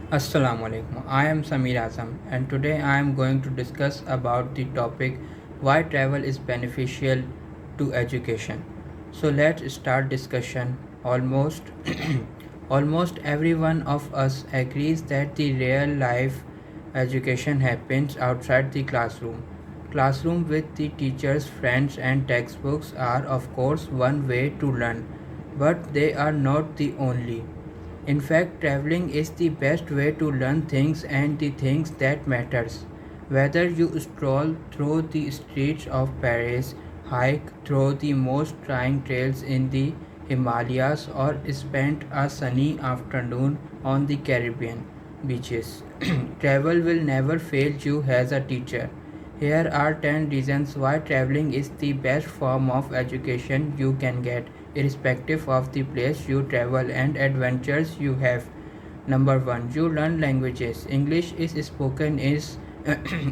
Assalamu alaikum. I am Samir Azam and today I am going to discuss about the topic why travel is beneficial to education. So let's start discussion. Almost every one of us agrees that the real life education happens outside the classroom. Classroom with the teachers, friends and textbooks are of course one way to learn, but they are not the only. In fact, traveling is the best way to learn things and the things that matters. Whether you stroll through the streets of Paris, hike through the most trying trails in the Himalayas or spend a sunny afternoon on the Caribbean beaches, travel will never fail you as a teacher. Here are 10 reasons why traveling is the best form of education you can get, irrespective of the place you travel and adventures you have. Number 1. You learn languages. English is spoken is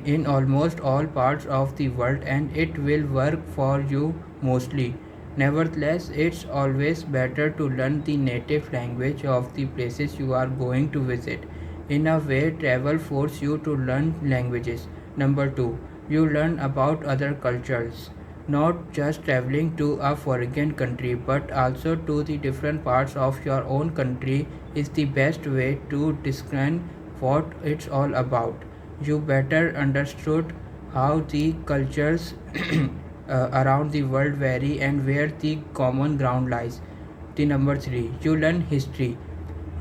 in almost all parts of the world and it will work for you mostly. Nevertheless, it's always better to learn the native language of the places you are going to visit. In a way, travel forces you to learn languages. Number 2. You learn about other cultures. Not just traveling to a foreign country but also to the different parts of your own country is the best way to discern what it's all about. You better understood how the cultures around the world vary and where the common ground lies. The number 3. You learn history.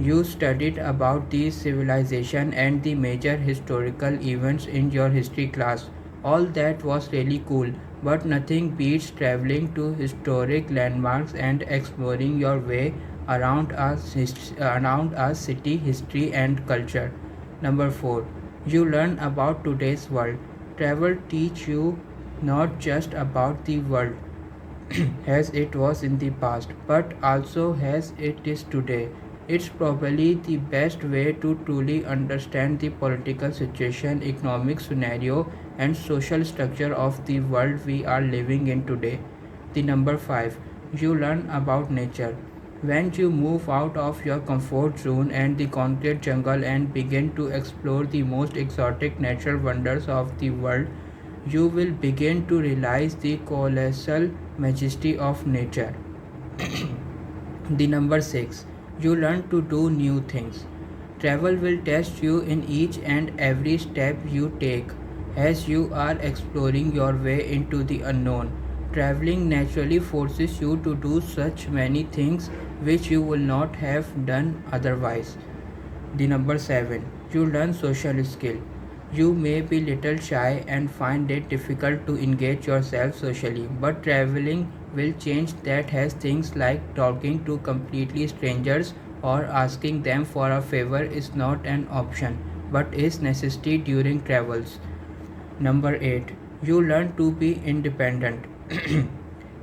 You studied about the civilization and the major historical events in your history class. All that was really cool, but nothing beats traveling to historic landmarks and exploring your way around a city history and culture. Number 4. You learn about today's world. Travel teach you not just about the world as it was in the past, but also as it is today. It's probably the best way to truly understand the political situation, economic scenario, and social structure of the world we are living in today. The number 5. You learn about nature. When you move out of your comfort zone and the concrete jungle and begin to explore the most exotic natural wonders of the world, you will begin to realize the colossal majesty of nature. The number 6. You learn to do new things. Travel will test you in each and every step you take as you are exploring your way into the unknown. Traveling naturally forces you to do such many things which you will not have done otherwise. The number 7. You learn social skill. You may be little shy and find it difficult to engage yourself socially, but traveling will change that as things like talking to completely strangers or asking them for a favor is not an option but is necessity during travels. Number 8. You learn to be independent.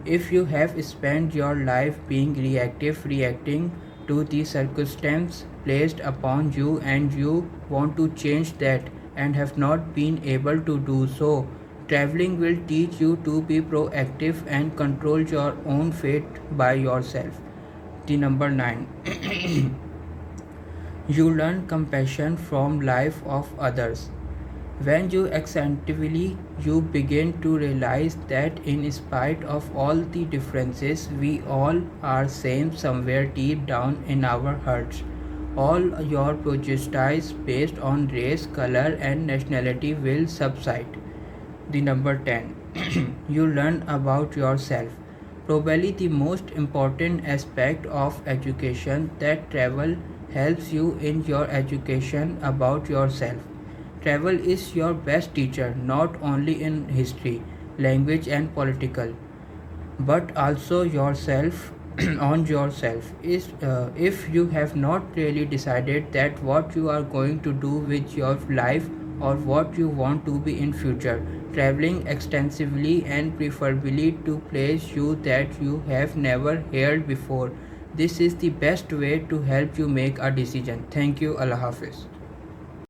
If you have spent your life being reacting to the circumstance placed upon you and you want to change that and have not been able to do so, traveling will teach you to be proactive and control your own fate by yourself. The number 9. You learn compassion from life of others. When you accentually you begin to realize that in spite of all the differences we all are same somewhere deep down in our hearts. All your prejudices based on race, color and nationality will subside. The number 10. You learn about yourself. Probably the most important aspect of education that travel helps you in your education about yourself. Travel is your best teacher not only in history, language and political, but also yourself on yourself is if you have not really decided that what you are going to do with your life or what you want to be in future, traveling extensively and preferably to place you that you have never heard before, this is the best way to help you make a decision. Thank you. Allah Hafiz.